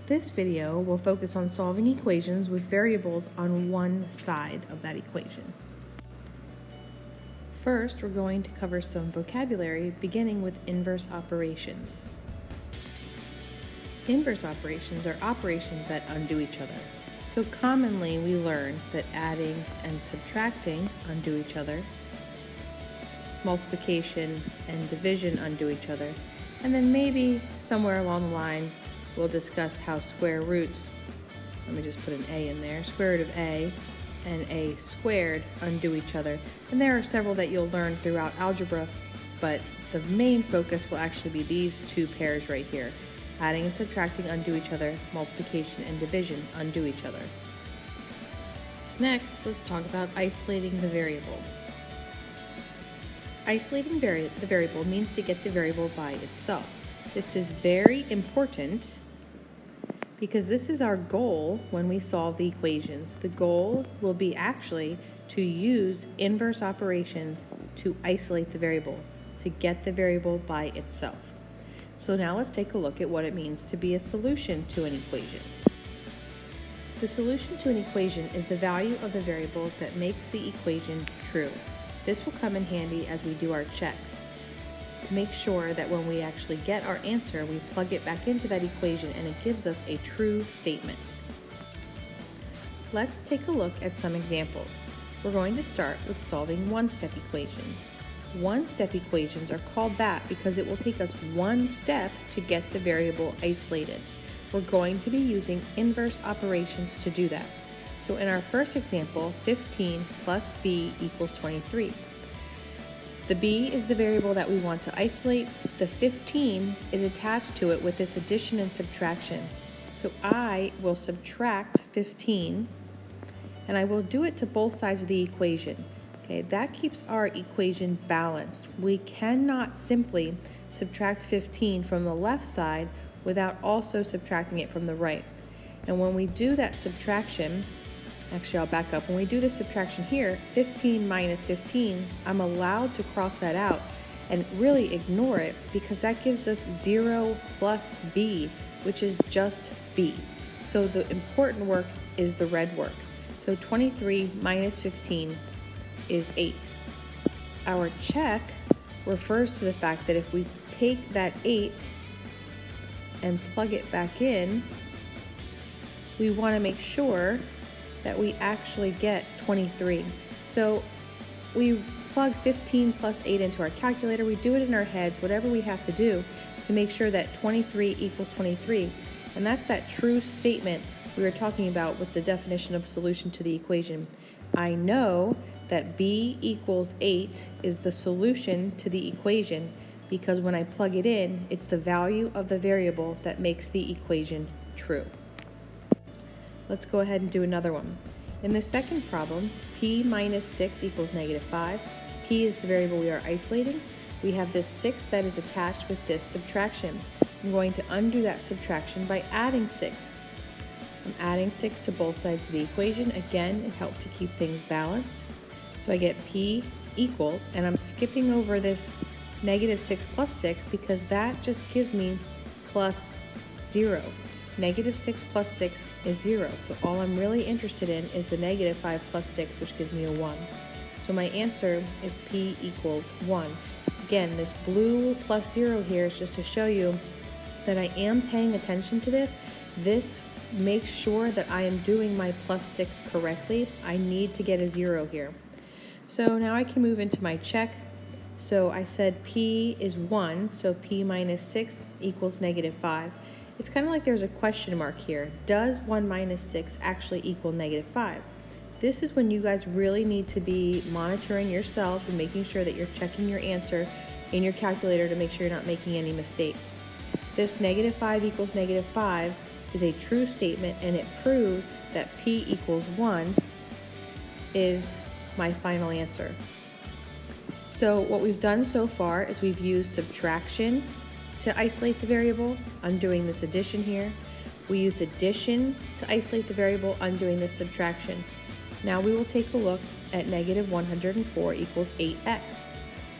This video will focus on solving equations with variables on one side of that equation. First, we're going to cover some vocabulary beginning with inverse operations. Inverse operations are operations that undo each other. So commonly we learn that adding and subtracting undo each other, multiplication and division undo each other, and then maybe somewhere along the line we'll discuss how square roots, let me just put an A in there, square root of A and A squared undo each other. And there are several that you'll learn throughout algebra, but the main focus will actually be these two pairs right here. Adding and subtracting undo each other, multiplication and division undo each other. Next, let's talk about isolating the variable. Isolating the variable means to get the variable by itself. This is very important because this is our goal when we solve the equations. The goal will be actually to use inverse operations to isolate the variable, to get the variable by itself. So now let's take a look at what it means to be a solution to an equation. The solution to an equation is the value of the variable that makes the equation true. This will come in handy as we do our checks to make sure that when we actually get our answer, we plug it back into that equation and it gives us a true statement. Let's take a look at some examples. We're going to start with solving one-step equations. One-step equations are called that because it will take us one step to get the variable isolated. We're going to be using inverse operations to do that. So in our first example, 15 plus b equals 23. The b is the variable that we want to isolate. The 15 is attached to it with this addition and subtraction. So I will subtract 15, and I will do it to both sides of the equation. Okay, that keeps our equation balanced. We cannot simply subtract 15 from the left side without also subtracting it from the right. And when we do that subtraction, actually I'll back up. When we do the subtraction here, 15 minus 15, I'm allowed to cross that out and really ignore it because that gives us 0 plus b, which is just b. So the important work is the red work. So 23 minus 15 is 8. Our check refers to the fact that if we take that 8 and plug it back in, we want to make sure that we actually get 23. So we plug 15 plus 8 into our calculator, we do it in our heads, whatever we have to do to make sure that 23 equals 23. And that's that true statement we were talking about with the definition of solution to the equation. I know that b equals 8 is the solution to the equation because when I plug it in, it's the value of the variable that makes the equation true. Let's go ahead and do another one. In the second problem, p minus 6 equals -5. P is the variable we are isolating. We have this 6 that is attached with this subtraction. I'm going to undo that subtraction by adding 6. I'm adding 6 to both sides of the equation. Again, it helps to keep things balanced. So I get p equals, and I'm skipping over this -6 plus 6 because that just gives me plus 0. -6 plus 6 is 0. So all I'm really interested in is the -5 plus 6, which gives me a 1. So my answer is p equals 1. Again, this blue plus 0 here is just to show you that I am paying attention to this. This makes sure that I am doing my plus 6 correctly. I need to get a 0 here. So now I can move into my check. So I said p is 1, so p minus 6 equals -5. It's kind of like there's a question mark here. Does 1 minus 6 actually equal -5? This is when you guys really need to be monitoring yourself and making sure that you're checking your answer in your calculator to make sure you're not making any mistakes. This -5 equals -5 is a true statement, and it proves that p equals 1 is my final answer. So what we've done so far is we've used subtraction to isolate the variable, undoing this addition here. We used addition to isolate the variable, undoing this subtraction. Now we will take a look at -104 equals 8x.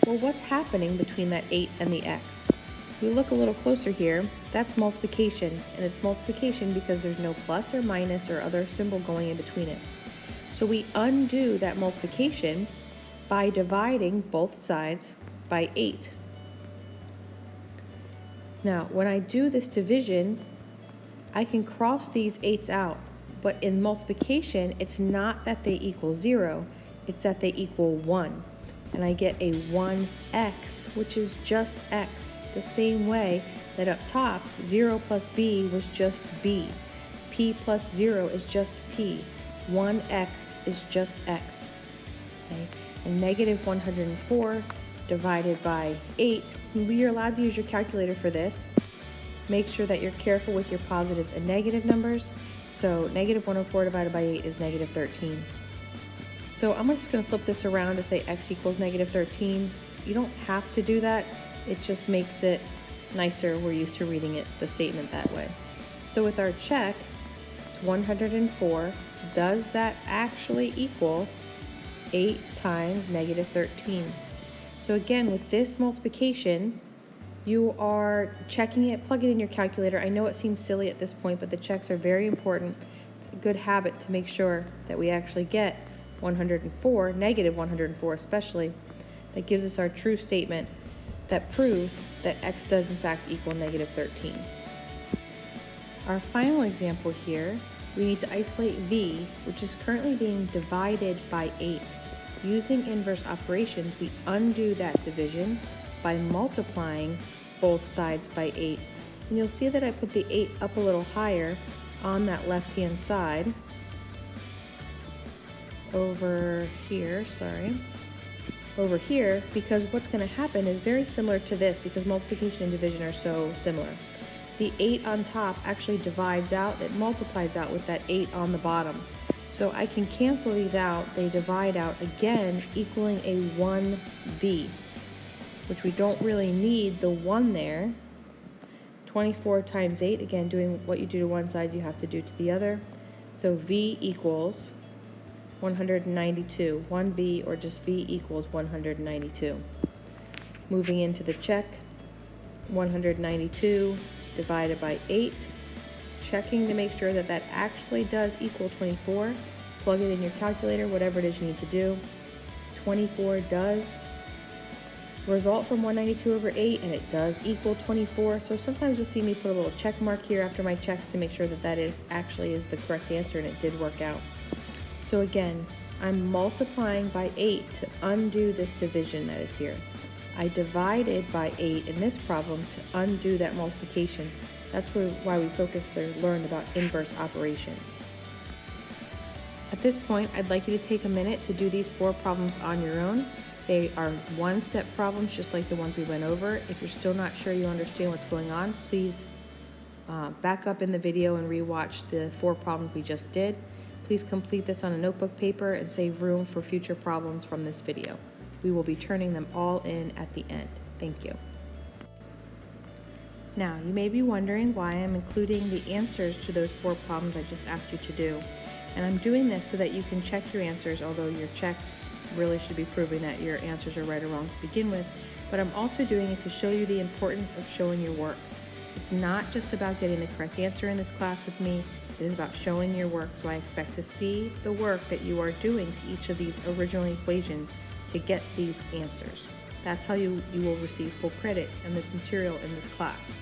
Well, what's happening between that 8 and the x? we look a little closer here, that's multiplication, and it's multiplication because there's no plus or minus or other symbol going in between it. So we undo that multiplication by dividing both sides by 8. Now, when I do this division, I can cross these 8's out, but in multiplication, it's not that they equal 0, it's that they equal 1. And I get a 1x, which is just x, the same way that up top, 0 plus b was just b. P plus 0 is just p. 1x is just x. Okay? And negative 104 divided by 8, you're allowed to use your calculator for this. Make sure that you're careful with your positives and negative numbers. So negative 104 divided by 8 is negative 13. So I'm just going to flip this around to say x equals negative 13. You don't have to do that. It just makes it nicer. We're used to reading it, the statement that way. So with our check, it's 104. Does that actually equal 8 times negative 13? So again, with this multiplication, you are checking it, plug it in your calculator. I know it seems silly at this point, but the checks are very important. It's a good habit to make sure that we actually get 104, negative 104 especially. That gives us our true statement that proves that x does in fact equal negative 13. Our final example here, we need to isolate v, which is currently being divided by 8. Using inverse operations, we undo that division by multiplying both sides by 8. And you'll see that I put the 8 up a little higher on that left-hand side. Over here, because what's going to happen is very similar to this because multiplication and division are so similar. The 8 on top actually divides out, it multiplies out with that 8 on the bottom. So I can cancel these out, they divide out again, equaling a 1v, which we don't really need the 1 there. 24 times 8, again, doing what you do to one side, you have to do to the other. So v equals 192, 1v or just v equals 192. Moving into the check, 192 divided by 8. Checking to make sure that that actually does equal 24. Plug it in your calculator, whatever it is you need to do. 24 does result from 192 over 8, and it does equal 24. So sometimes you'll see me put a little check mark here after my checks to make sure that that actually is the correct answer, and it did work out. So again, I'm multiplying by 8 to undo this division that is here. I divided by 8 in this problem to undo that multiplication. That's why we focused or learned about inverse operations. At this point, I'd like you to take a minute to do these 4 problems on your own. They are one-step problems, just like the ones we went over. If you're still not sure you understand what's going on, please back up in the video and rewatch the 4 problems we just did. Please complete this on a notebook paper and save room for future problems from this video. We will be turning them all in at the end. Thank you. Now, you may be wondering why I'm including the answers to those 4 problems I just asked you to do. And I'm doing this so that you can check your answers, although your checks really should be proving that your answers are right or wrong to begin with. But I'm also doing it to show you the importance of showing your work. It's not just about getting the correct answer in this class with me. It is about showing your work, so I expect to see the work that you are doing to each of these original equations to get these answers. That's how you will receive full credit in this material in this class.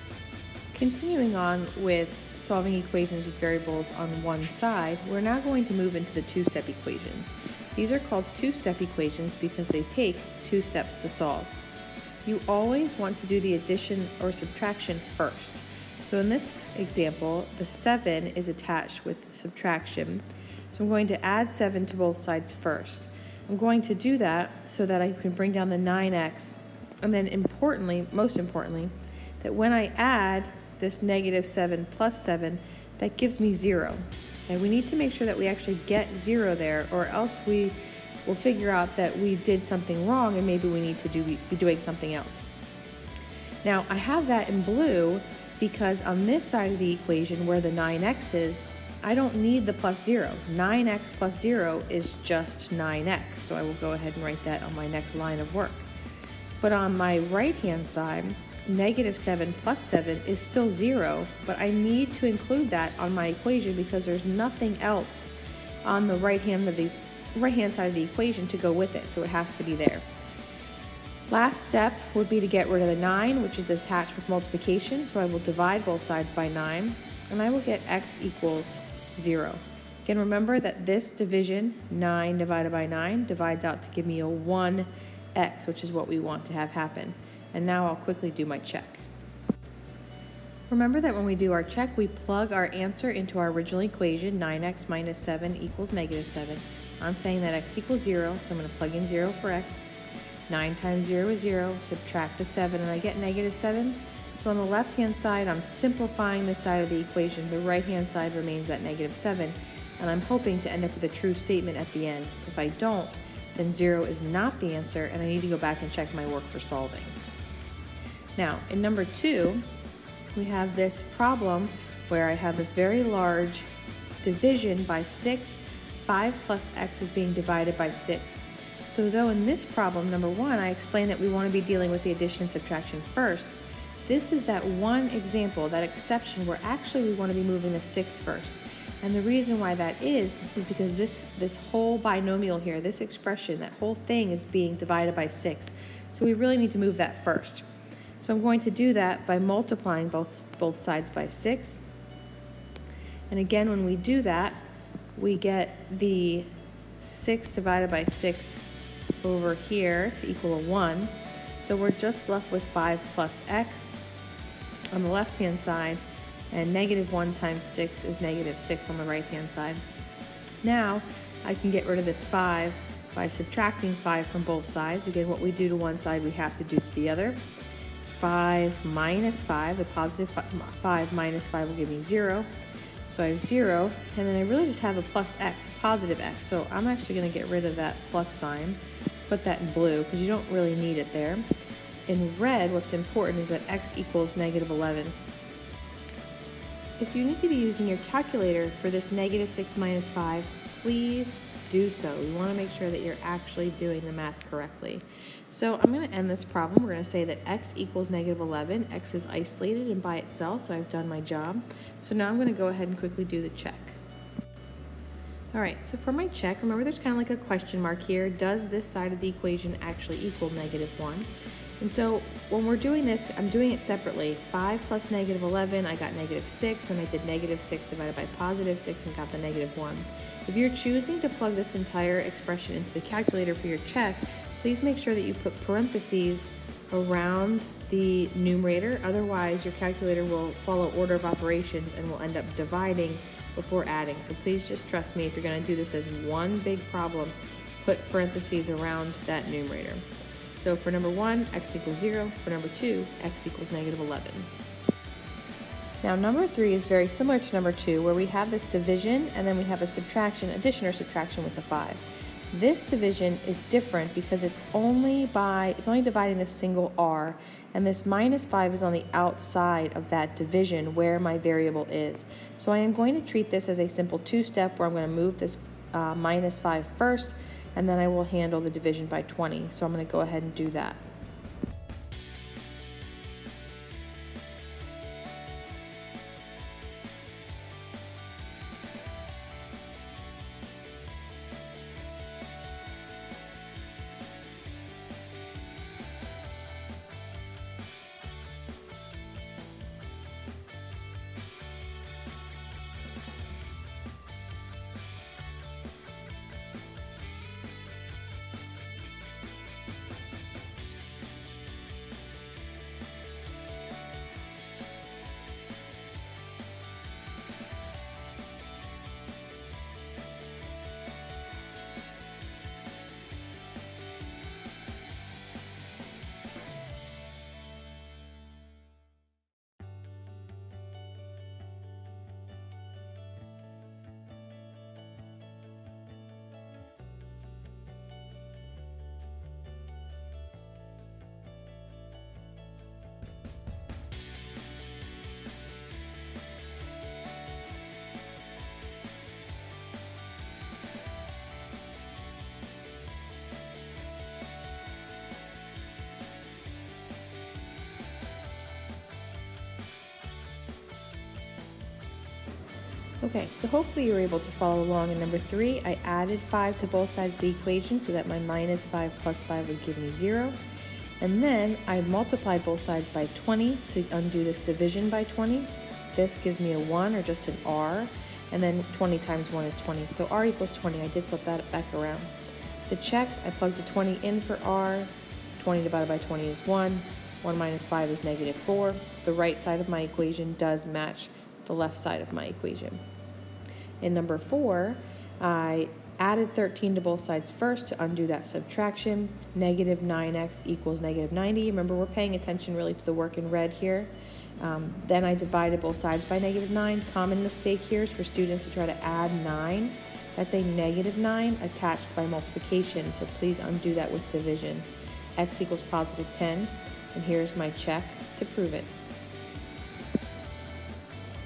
Continuing on with solving equations with variables on one side, we're now going to move into the 2-step equations. These are called 2-step equations because they take 2 steps to solve. You always want to do the addition or subtraction first. So in this example, the 7 is attached with subtraction. So I'm going to add 7 to both sides first. I'm going to do that so that I can bring down the 9x. And then importantly, most importantly, that when I add this negative 7 plus 7, that gives me 0. Okay, we need to make sure that we actually get 0 there, or else we will figure out that we did something wrong and maybe we need to be doing something else. Now, I have that in blue because on this side of the equation where the 9x is, I don't need the plus 0. 9x plus 0 is just 9x, so I will go ahead and write that on my next line of work. But on my right-hand side, negative 7 plus 7 is still 0, but I need to include that on my equation because there's nothing else on the right hand side of the equation to go with it, so it has to be there. Last step would be to get rid of the 9, which is attached with multiplication, so I will divide both sides by 9, and I will get x equals 0. Again, remember that this division, 9 divided by 9, divides out to give me a 1x, which is what we want to have happen. And now I'll quickly do my check. Remember that when we do our check, we plug our answer into our original equation, 9x minus 7 equals negative 7. I'm saying that x equals 0, so I'm going to plug in 0 for x. 9 times 0 is 0, subtract the 7, and I get negative 7. So on the left-hand side, I'm simplifying this side of the equation. The right-hand side remains that negative 7, and I'm hoping to end up with a true statement at the end. If I don't, then 0 is not the answer, and I need to go back and check my work for solving. Now, in number 2, we have this problem where I have this very large division by 6. 5 plus x is being divided by 6. So though in this problem, number 1, I explained that we want to be dealing with the addition and subtraction first, this is that one example, that exception, where actually we want to be moving the 6 first. And the reason why that is because this whole binomial here, this expression, that whole thing is being divided by 6. So we really need to move that first. So I'm going to do that by multiplying both sides by 6. And again, when we do that, we get the 6 divided by 6 over here to equal a 1. So we're just left with 5 plus x on the left-hand side, and negative 1 times 6 is negative 6 on the right-hand side. Now, I can get rid of this 5 by subtracting 5 from both sides. Again, what we do to one side, we have to do to the other. 5 minus 5, the positive 5 minus 5 will give me 0. So I have 0, and then I really just have a plus x, a positive x. So I'm actually going to get rid of that plus sign, put that in blue, because you don't really need it there. In red, what's important is that x equals negative 11. If you need to be using your calculator for this negative 6 minus 5, please do so. We want to make sure that you're actually doing the math correctly. So I'm going to end this problem. We're going to say that x equals negative 11. X is isolated and by itself, so I've done my job. So now I'm going to go ahead and quickly do the check. All right, so for my check, remember there's kind of like a question mark here. Does this side of the equation actually equal negative 1? And so when we're doing this, I'm doing it separately. 5 plus negative 11, I got negative 6. Then I did negative 6 divided by positive 6 and got the negative 1. If you're choosing to plug this entire expression into the calculator for your check, please make sure that you put parentheses around the numerator. Otherwise, your calculator will follow order of operations and will end up dividing before adding. So please just trust me, if you're going to do this as one big problem, put parentheses around that numerator. So for number 1, x equals 0. For number 2, x equals negative 11. Now number 3 is very similar to number 2, where we have this division and then we have a subtraction, addition or subtraction with the 5. This division is different because it's only dividing this single r, and this minus 5 is on the outside of that division where my variable is. So I am going to treat this as a simple two-step where I'm going to move this minus 5 first, and then I will handle the division by 20. So I'm going to go ahead and do that. Okay, so hopefully you were able to follow along in number 3. I added 5 to both sides of the equation so that my minus 5 plus 5 would give me 0. And then I multiplied both sides by 20 to undo this division by 20. This gives me a 1 or just an r, and then 20 times 1 is 20. So r equals 20. I did flip that back around. To check, I plugged the 20 in for r. 20 divided by 20 is 1. 1 minus 5 is negative 4. The right side of my equation does match the left side of my equation. In number 4, I added 13 to both sides first to undo that subtraction. Negative 9x equals negative 90. Remember, we're paying attention really to the work in red here. Then I divided both sides by negative 9. Common mistake here is for students to try to add 9. That's a negative 9 attached by multiplication, so please undo that with division. X equals positive 10, and here's my check to prove it.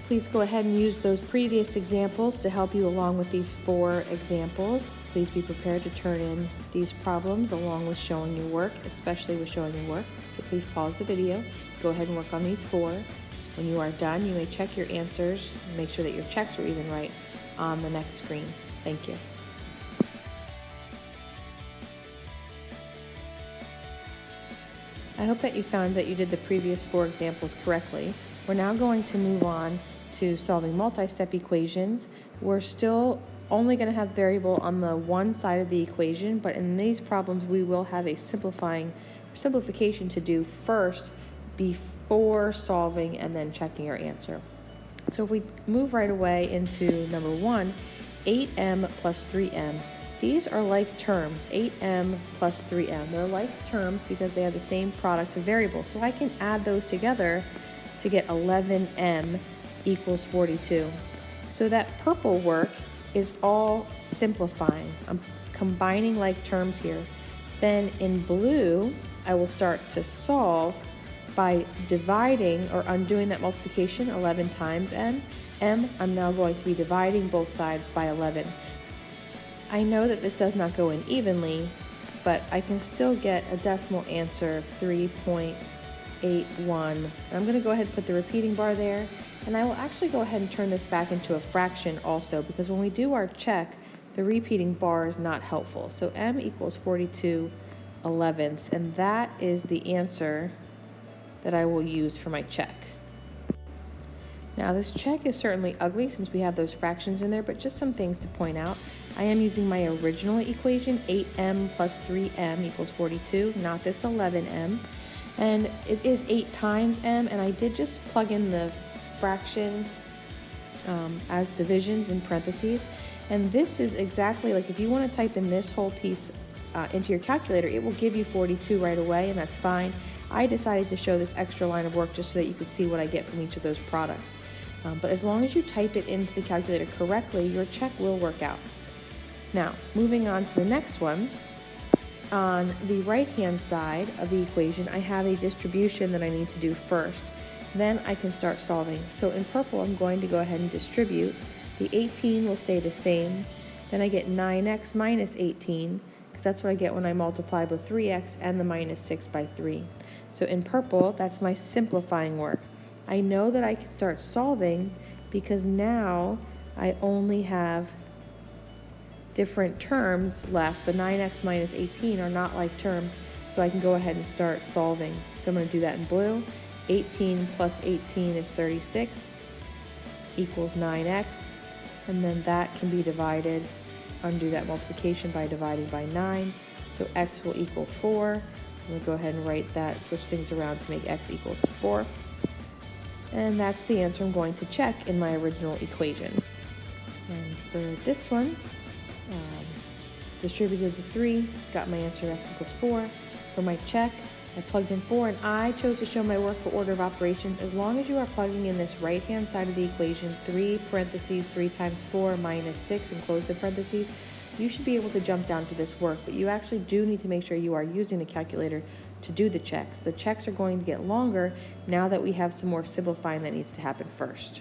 Please go ahead and use those previous examples to help you along with these 4 examples. Please be prepared to turn in these problems along with showing your work, especially with showing your work. So please pause the video, go ahead and work on these 4. When you are done, you may check your answers and make sure that your checks are even right on the next screen. Thank you. I hope that you found that you did the previous 4 examples correctly. We're now going to move on to solving multi-step equations. We're still only going to have variable on the one side of the equation, but in these problems we will have a simplification to do first before solving and then checking our answer. So if we move right away into number 1, 8m plus 3m. These are like terms, 8m plus 3m. They're like terms because they have the same product of variables. So I can add those together to get 11m equals 42. So that purple work is all simplifying. I'm combining like terms here. Then in blue, I will start to solve by dividing or undoing that multiplication, 11 times m. I'm now going to be dividing both sides by 11. I know that this does not go in evenly, but I can still get a decimal answer of 3.81. I'm going to go ahead and put the repeating bar there, and I will actually go ahead and turn this back into a fraction also, because when we do our check, the repeating bar is not helpful. So m equals 42/11, and that is the answer that I will use for my check. Now this check is certainly ugly since we have those fractions in there, but just some things to point out. I am using my original equation, 8m plus 3m equals 42, not this 11m. And it is 8 times m, and I did just plug in the fractions as divisions in parentheses. And this is exactly like if you want to type in this whole piece into your calculator, it will give you 42 right away, and that's fine. I decided to show this extra line of work just so that you could see what I get from each of those products. But as long as you type it into the calculator correctly, your check will work out. Now, moving on to the next one. On the right-hand side of the equation, I have a distribution that I need to do first. Then I can start solving. So in purple, I'm going to go ahead and distribute. The 18 will stay the same. Then I get 9x minus 18, because that's what I get when I multiply both 3x and the minus 6 by 3. So in purple, that's my simplifying work. I know that I can start solving because now I only have different terms left. The 9x minus 18 are not like terms, so I can go ahead and start solving. So I'm going to do that in blue. 18 plus 18 is 36 equals 9x, and then that can be divided, undo that multiplication by dividing by 9, so x will equal 4. So I'm going to go ahead and write that, switch things around to make x equals to 4. And that's the answer I'm going to check in my original equation. And for this one, distributed the 3, got my answer x equals 4. For my check, I plugged in 4, and I chose to show my work for order of operations. As long as you are plugging in this right-hand side of the equation, 3 parentheses 3 times 4 minus 6, and close the parentheses, you should be able to jump down to this work, but you actually do need to make sure you are using the calculator to do the checks. The checks are going to get longer now that we have some more simplifying that needs to happen first.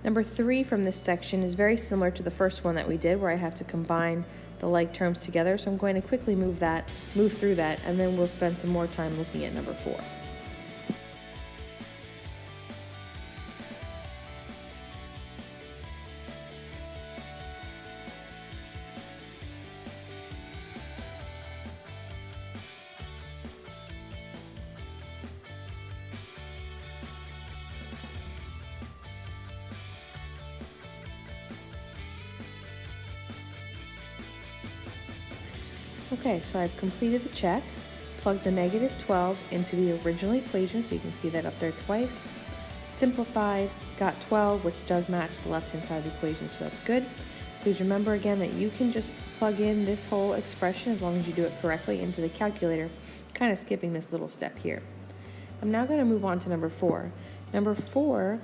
Number 3 from this section is very similar to the first one that we did, where I have to combine the like terms together. So I'm going to quickly move through that, and then we'll spend some more time looking at number 4. Okay, so I've completed the check, plugged the negative 12 into the original equation, so you can see that up there twice, simplified, got 12, which does match the left-hand side of the equation, so that's good. Please remember again that you can just plug in this whole expression as long as you do it correctly into the calculator, kind of skipping this little step here. I'm now going to move on to number 4. Number 4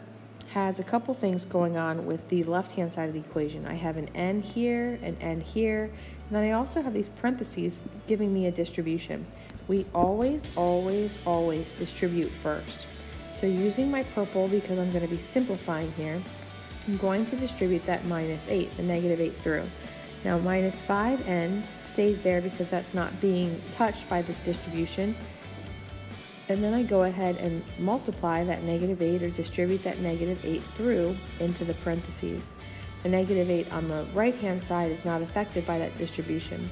has a couple things going on with the left-hand side of the equation. I have an n here, an n here, and then I also have these parentheses giving me a distribution. We always distribute first. So using my purple, because I'm going to be simplifying here, I'm going to distribute that minus 8, the negative 8 through. Now minus 5n stays there because that's not being touched by this distribution. And then I go ahead and multiply that negative 8 or distribute that negative 8 through into the parentheses. The negative 8 on the right-hand side is not affected by that distribution.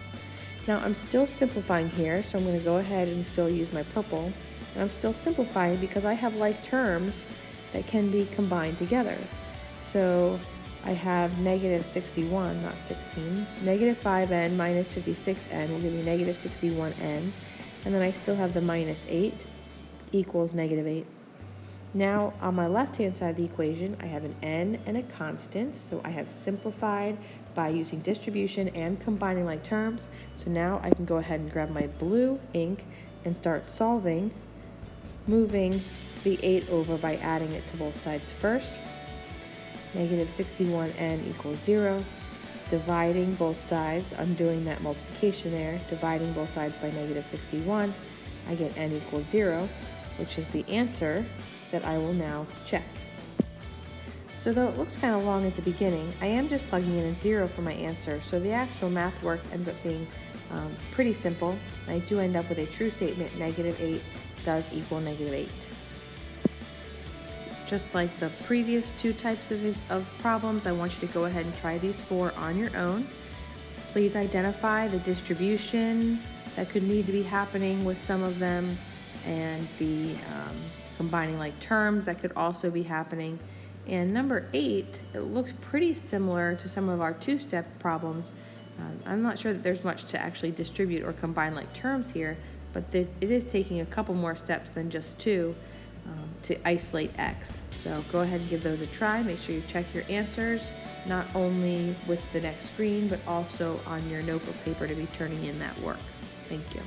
Now I'm still simplifying here, so I'm going to go ahead and still use my purple. And I'm still simplifying because I have like terms that can be combined together. So I have negative 61, not 16. Negative 5n minus 56n will give me negative 61n. And then I still have the minus 8 equals negative 8. Now on my left-hand side of the equation, I have an n and a constant. So I have simplified by using distribution and combining like terms. So now I can go ahead and grab my blue ink and start solving, moving the 8 over by adding it to both sides first. Negative 61n equals 0. Dividing both sides, I'm doing that multiplication there, dividing both sides by negative 61, I get n equals 0, which is the answer that I will now check. So though it looks kind of long at the beginning, I am just plugging in a 0 for my answer, so the actual math work ends up being pretty simple. I do end up with a true statement, negative 8 does equal negative 8. Just like the previous 2 types of problems, I want you to go ahead and try these 4 on your own. Please identify the distribution that could need to be happening with some of them, and the combining like terms that could also be happening. And number 8, it looks pretty similar to some of our 2-step problems. I'm not sure that there's much to actually distribute or combine like terms here, but it is taking a couple more steps than just 2 to isolate x. So go ahead and give those a try. Make sure you check your answers, not only with the next screen, but also on your notebook paper to be turning in that work. Thank you.